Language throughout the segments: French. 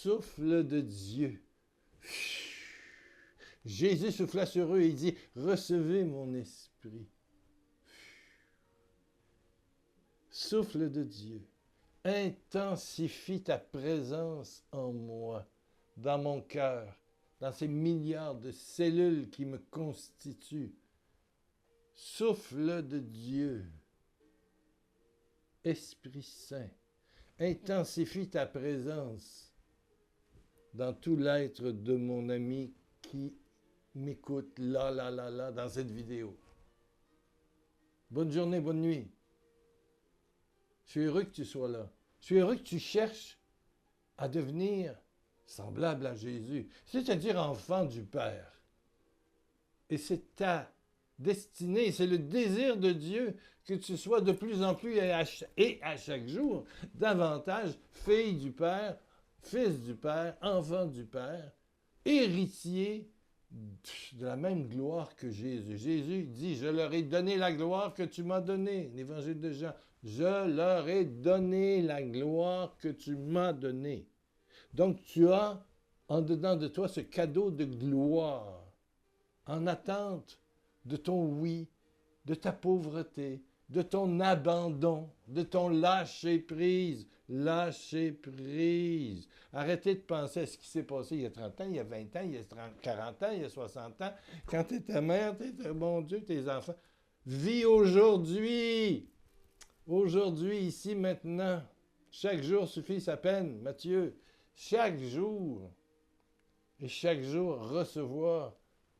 souffle de Dieu. Jésus souffla sur eux et il dit, recevez mon esprit. Souffle de Dieu, intensifie ta présence en moi, dans mon cœur, dans ces milliards de cellules qui me constituent. Souffle de Dieu, Esprit Saint, intensifie ta présence dans tout l'être de mon ami qui m'écoute là, dans cette vidéo. Bonne journée, bonne nuit. Je suis heureux que tu sois là. Je suis heureux que tu cherches à devenir semblable à Jésus, c'est-à-dire enfant du Père. Et c'est ta destinée, c'est le désir de Dieu que tu sois de plus en plus et à chaque jour davantage fille du Père, fils du Père, enfant du Père, héritier de la même gloire que Jésus. Jésus dit, je leur ai donné la gloire que tu m'as donnée. L'évangile de Jean, je leur ai donné la gloire que tu m'as donnée. Donc tu as en dedans de toi ce cadeau de gloire, en attente de ton oui, de ta pauvreté, de ton abandon, de ton lâcher-prise. Lâcher-prise. Arrêtez de penser à ce qui s'est passé il y a 30 ans, il y a 20 ans, il y a 40 ans, il y a 60 ans. Quand tu étais mère, tu étais bon Dieu, tes enfants. Vis aujourd'hui. Aujourd'hui, ici, maintenant. Chaque jour suffit sa peine, Matthieu. Chaque jour. Et chaque jour, recevoir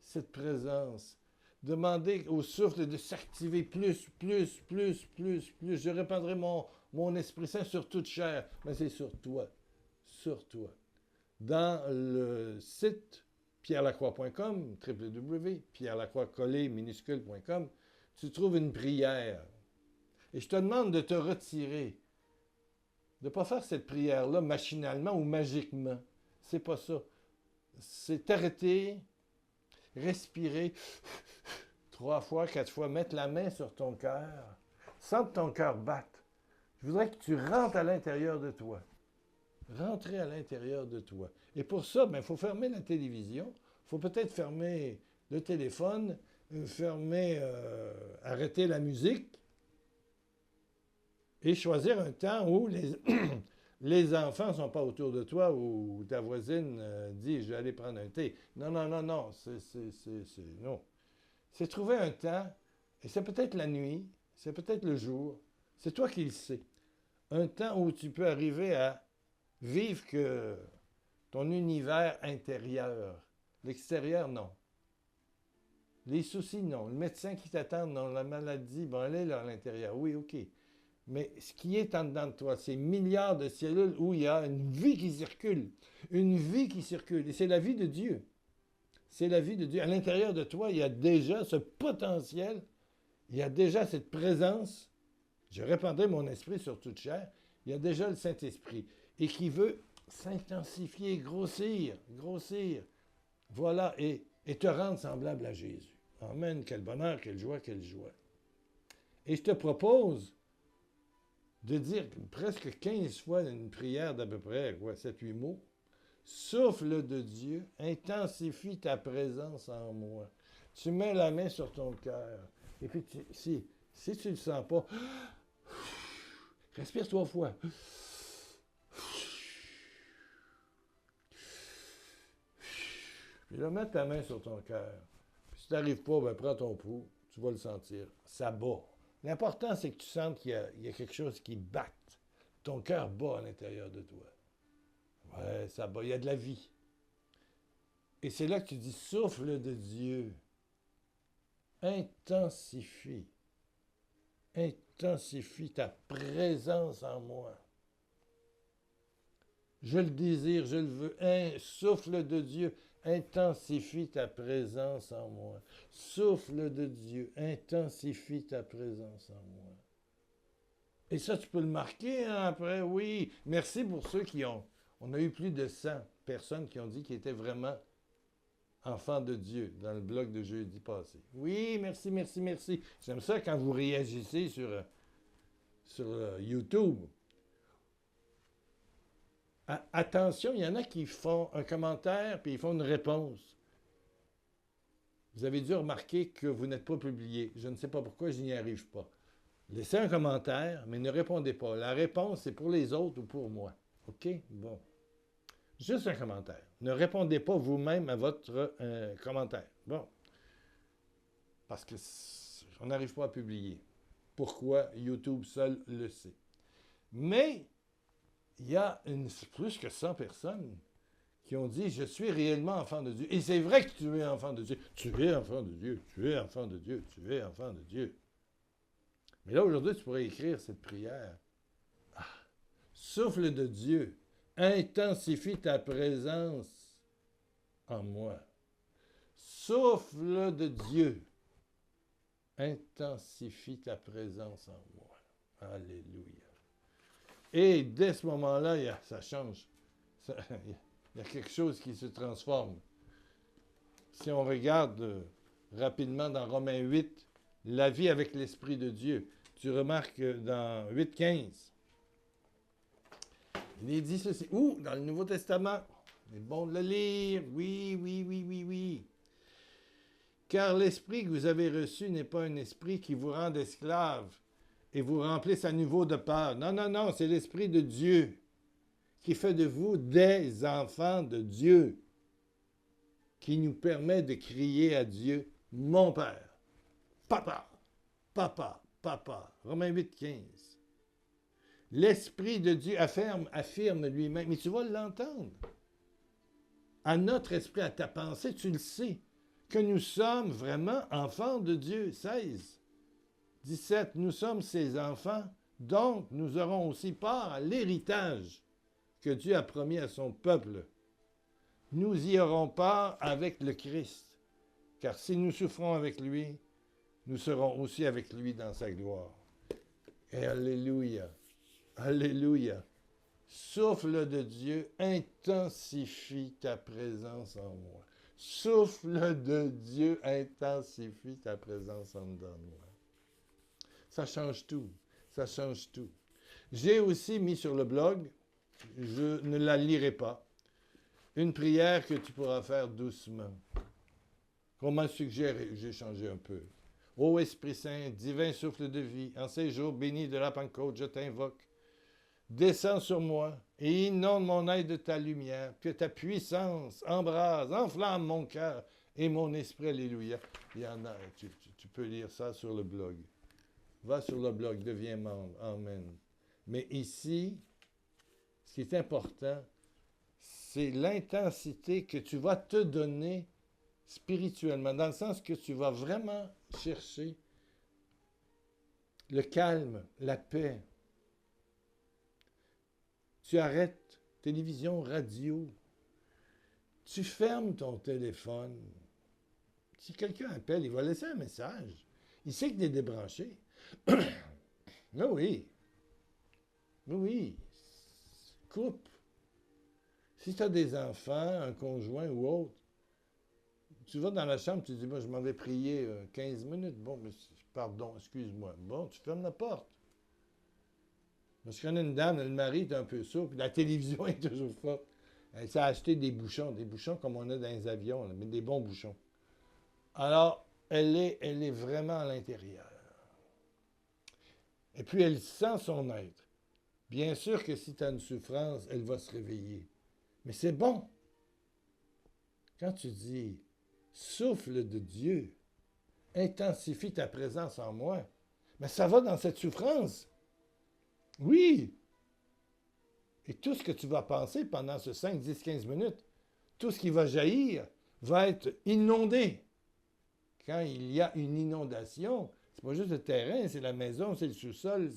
cette présence. Demander au souffle de s'activer plus. Je répandrai mon Esprit Saint sur toute chair, mais c'est sur toi. Dans le site pierrelacroix.com, www.pierrelacroix-minuscule.com, tu trouves une prière. Et je te demande de te retirer. De ne pas faire cette prière-là machinalement ou magiquement. C'est pas ça. C'est t'arrêter, respirer 3 fois, 4 fois, mettre la main sur ton cœur, sens ton cœur battre. Je voudrais que tu rentres à l'intérieur de toi. Rentrer à l'intérieur de toi. Et pour ça, il faut fermer la télévision, il faut peut-être fermer le téléphone, arrêter la musique et choisir un temps où les enfants ne sont pas autour de toi ou ta voisine dit « je vais aller prendre un thé ». Non. Non. C'est trouver un temps, et c'est peut-être la nuit, c'est peut-être le jour, c'est toi qui le sais. Un temps où tu peux arriver à vivre que ton univers intérieur. L'extérieur, non. Les soucis, non. Le médecin qui t'attend, non. La maladie, bon, elle est là à l'intérieur. Oui, OK. Mais ce qui est en dedans de toi, c'est milliards de cellules où il y a une vie qui circule. Une vie qui circule. Et c'est la vie de Dieu. C'est la vie de Dieu. À l'intérieur de toi, il y a déjà ce potentiel. Il y a déjà cette présence. Je répandrai mon esprit sur toute chair. Il y a déjà le Saint-Esprit. Et qui veut s'intensifier, grossir. Voilà. Et te rendre semblable à Jésus. Amen. Quel bonheur, quelle joie. Et je te propose de dire presque 15 fois une prière d'à peu près 7-8 mots. Souffle de Dieu, intensifie ta présence en moi. Tu mets la main sur ton cœur. Et puis, si tu ne le sens pas, respire 3 fois. Puis là, mets ta main sur ton cœur. Puis si tu n'arrives pas, prends ton pouls, tu vas le sentir. Ça bat. L'important, c'est que tu sentes qu'il y a quelque chose qui batte. Ton cœur bat à l'intérieur de toi. Ouais, ça bat. Il y a de la vie. Et c'est là que tu dis, souffle de Dieu. Intensifie ta présence en moi. Je le désire, je le veux. Souffle de Dieu, intensifie ta présence en moi. Souffle de Dieu, intensifie ta présence en moi. Et ça, tu peux le marquer après, oui. Merci pour ceux qui ont... On a eu plus de 100 personnes qui ont dit qu'ils étaient vraiment enfants de Dieu dans le blog de jeudi passé. Oui, merci. J'aime ça quand vous réagissez sur YouTube. Attention, il y en a qui font un commentaire puis ils font une réponse. Vous avez dû remarquer que vous n'êtes pas publié. Je ne sais pas pourquoi je n'y arrive pas. Laissez un commentaire, mais ne répondez pas. La réponse, c'est pour les autres ou pour moi. OK? Bon. Juste un commentaire. Ne répondez pas vous-même à votre commentaire. Bon. Parce que on n'arrive pas à publier. Pourquoi? YouTube seul le sait. Mais il y a plus que 100 personnes qui ont dit « Je suis réellement enfant de Dieu ». Et c'est vrai que tu es enfant de Dieu. Tu es enfant de Dieu, tu es enfant de Dieu, tu es enfant de Dieu. Mais là, aujourd'hui, tu pourrais écrire cette prière. Ah, souffle de Dieu, intensifie ta présence en moi. Souffle de Dieu, intensifie ta présence en moi. Alléluia. Et dès ce moment-là, ça change. Il y a quelque chose qui se transforme. Si on regarde rapidement dans Romains 8, la vie avec l'Esprit de Dieu, tu remarques dans 8,15, il est dit ceci. Dans le Nouveau Testament, il est bon de le lire. Oui. Car l'esprit que vous avez reçu n'est pas un esprit qui vous rende esclave et vous remplisse à nouveau de peur. Non, c'est l'Esprit de Dieu qui fait de vous des enfants de Dieu, qui nous permet de crier à Dieu, mon Père, Papa, Papa, Papa. Romains 8,15. L'Esprit de Dieu affirme lui-même, mais tu vas l'entendre. À notre esprit, à ta pensée, tu le sais, que nous sommes vraiment enfants de Dieu. 16, 17, nous sommes ses enfants, donc nous aurons aussi part à l'héritage que Dieu a promis à son peuple. Nous y aurons part avec le Christ, car si nous souffrons avec lui, nous serons aussi avec lui dans sa gloire. Et alléluia, alléluia. Souffle de Dieu, intensifie ta présence en moi. Souffle de Dieu, intensifie ta présence en dedans de moi. Ça change tout, ça change tout. J'ai aussi mis sur le blog, je ne la lirai pas, une prière que tu pourras faire doucement. Qu'on m'a suggéré, j'ai changé un peu. Ô Esprit Saint, divin souffle de vie, en ces jours bénis de la Pentecôte, je t'invoque. Descends sur moi et inonde mon être de ta lumière, que ta puissance embrase, enflamme mon cœur et mon esprit. Alléluia. Il y en a, tu peux lire ça sur le blog. Va sur le blog, deviens membre. Amen. Mais ici, ce qui est important, c'est l'intensité que tu vas te donner spirituellement, dans le sens que tu vas vraiment chercher le calme, la paix. Tu arrêtes télévision, radio. Tu fermes ton téléphone. Si quelqu'un appelle, il va laisser un message. Il sait qu'il est débranché. Mais oui. Coupe. Si tu as des enfants, un conjoint ou autre, tu vas dans la chambre, tu dis, moi, je m'en vais prier 15 minutes. Bon, mais pardon, excuse-moi. Bon, tu fermes la porte. Parce qu'il y en a une dame, le mari est un peu sourd, puis la télévision est toujours forte. Elle s'est acheté des bouchons comme on a dans les avions, là, mais des bons bouchons. Alors, elle est vraiment à l'intérieur. Et puis, elle sent son être. Bien sûr que si tu as une souffrance, elle va se réveiller. Mais c'est bon. Quand tu dis « Souffle de Dieu, intensifie ta présence en moi », mais ça va dans cette souffrance. Oui. Et tout ce que tu vas penser pendant ce 5, 10, 15 minutes, tout ce qui va jaillir va être inondé. Quand il y a une inondation, c'est pas juste le terrain, c'est la maison, c'est le sous-sol,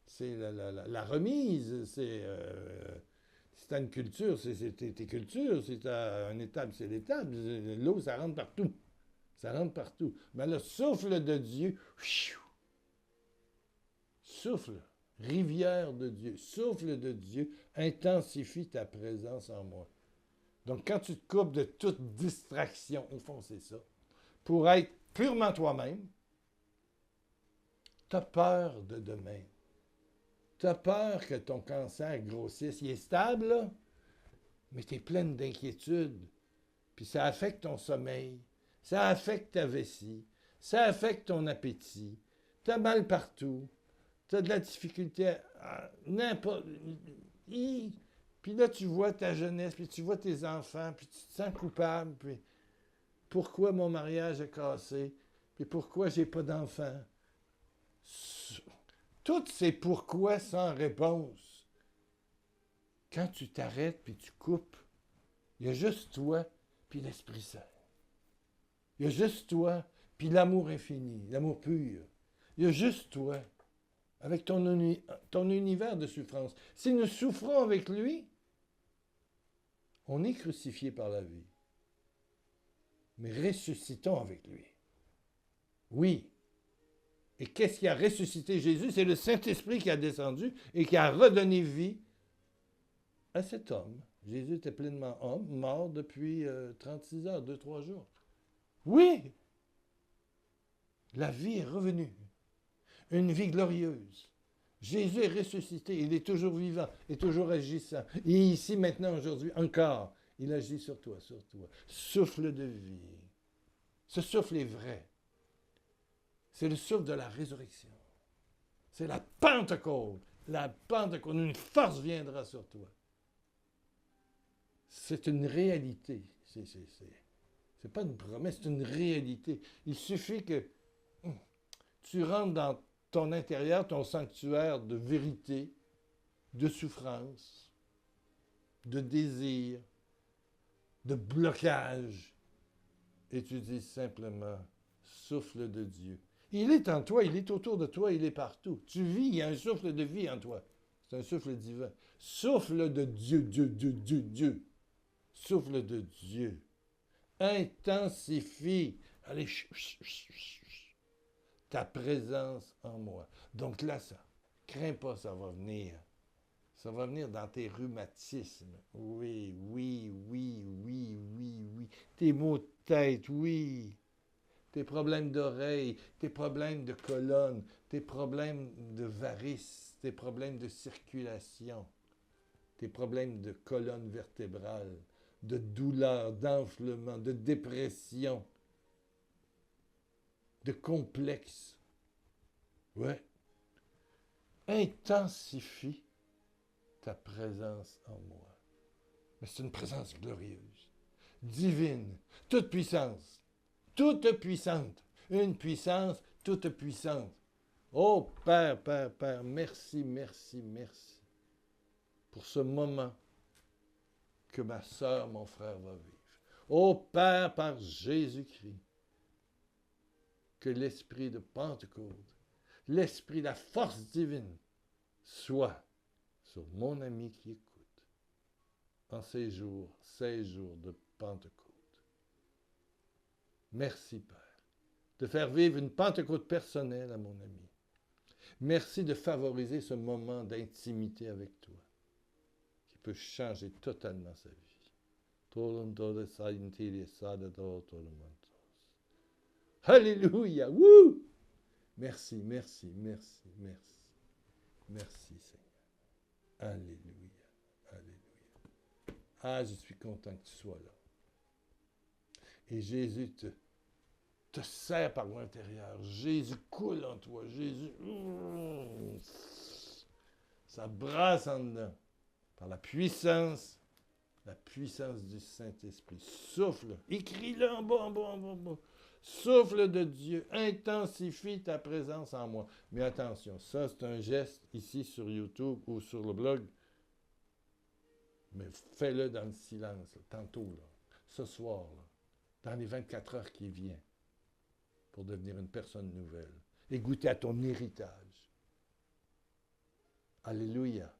c'est la remise, c'est si tu as une culture, c'est tes cultures, si tu as un étable, c'est l'étable. L'eau, ça rentre partout. Ça rentre partout. Mais le souffle de Dieu, souffle. Rivière de Dieu, souffle de Dieu, intensifie ta présence en moi. Donc, quand tu te coupes de toute distraction, au fond, c'est ça, pour être purement toi-même, tu as peur de demain. Tu as peur que ton cancer grossisse. Il est stable, là? mais tu es pleine d'inquiétude. Puis ça affecte ton sommeil, ça affecte ta vessie, ça affecte ton appétit. Tu as mal partout, tu as de la difficulté à n'importe... Puis là, tu vois ta jeunesse, puis tu vois tes enfants, puis tu te sens coupable, puis pourquoi mon mariage est cassé, puis pourquoi j'ai pas d'enfants. Toutes ces pourquoi sans réponse. Quand tu t'arrêtes, puis tu coupes, il y a juste toi, puis l'Esprit Saint. Il y a juste toi, puis l'amour infini, l'amour pur. Il y a juste toi, avec ton univers de souffrance. Si nous souffrons avec lui, on est crucifié par la vie. Mais ressuscitons avec lui. Oui. Et qu'est-ce qui a ressuscité Jésus? C'est le Saint-Esprit qui a descendu et qui a redonné vie à cet homme. Jésus était pleinement homme, mort depuis 36 heures, 2-3 jours. Oui! La vie est revenue. Une vie glorieuse. Jésus est ressuscité, il est toujours vivant, et toujours agissant. Et ici, maintenant, aujourd'hui, encore, il agit sur toi, sur toi. Souffle de vie. Ce souffle est vrai. C'est le souffle de la résurrection. C'est la Pentecôte. La Pentecôte. Une force viendra sur toi. C'est une réalité. C'est pas une promesse, c'est une réalité. Il suffit que tu rentres dans ton intérieur, ton sanctuaire de vérité, de souffrance, de désir, de blocage, et tu dis simplement, souffle de Dieu. Il est en toi, il est autour de toi, il est partout. Tu vis, il y a un souffle de vie en toi. C'est un souffle divin. Souffle de Dieu, Dieu, Dieu, Dieu, Dieu. Souffle de Dieu. Intensifie. Allez, ta présence en moi. Donc là, ça, crains pas, ça va venir. Ça va venir dans tes rhumatismes. Oui, oui, oui, oui, oui, oui. Tes maux de tête, oui. Tes problèmes d'oreille, tes problèmes de colonne, tes problèmes de varices, tes problèmes de circulation, tes problèmes de colonne vertébrale, de douleur, d'enflement, de dépression, de complexe. Ouais. Intensifie ta présence en moi. Mais c'est une présence glorieuse, divine, toute puissance, toute puissante, une puissance toute puissante. Oh Père, Père, Père, merci, merci, merci pour ce moment que ma sœur, mon frère va vivre. Oh Père, par Jésus-Christ, que l'esprit de Pentecôte, l'esprit, la force divine soit sur mon ami qui écoute en ces jours, 16 jours de Pentecôte. Merci, Père, de faire vivre une Pentecôte personnelle à mon ami. Merci de favoriser ce moment d'intimité avec toi qui peut changer totalement sa vie. Alléluia! Wouh! Merci, merci, merci, merci. Merci, Seigneur. Alléluia, alléluia. Ah, je suis content que tu sois là. Et Jésus te serre par l'intérieur. Jésus coule en toi. Jésus, ça brasse en dedans. Par la puissance du Saint-Esprit. Souffle, écris-le en bas, en bas, en bas, en bas. Souffle de Dieu, intensifie ta présence en moi. Mais attention, ça c'est un geste ici sur YouTube ou sur le blog. Mais fais-le dans le silence, là, tantôt, là, ce soir, là, dans les 24 heures qui viennent, pour devenir une personne nouvelle et goûter à ton héritage. Alléluia.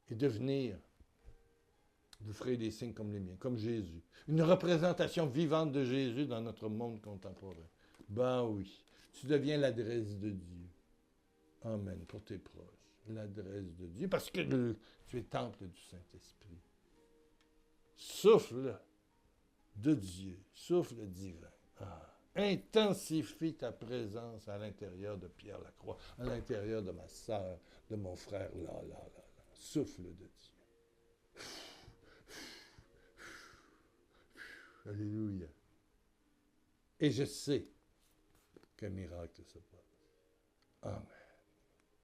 Et devenir, vous ferez des signes comme les miens, comme Jésus. Une représentation vivante de Jésus dans notre monde contemporain. Ben oui, tu deviens l'adresse de Dieu. Amen, pour tes proches. L'adresse de Dieu, parce que tu es temple du Saint-Esprit. Souffle de Dieu, souffle divin. Ah. Intensifie ta présence à l'intérieur de Pierre Lacroix, à l'intérieur de ma sœur, de mon frère, là. Souffle de Dieu. Alléluia. Et je sais qu'un miracle se passe. Amen.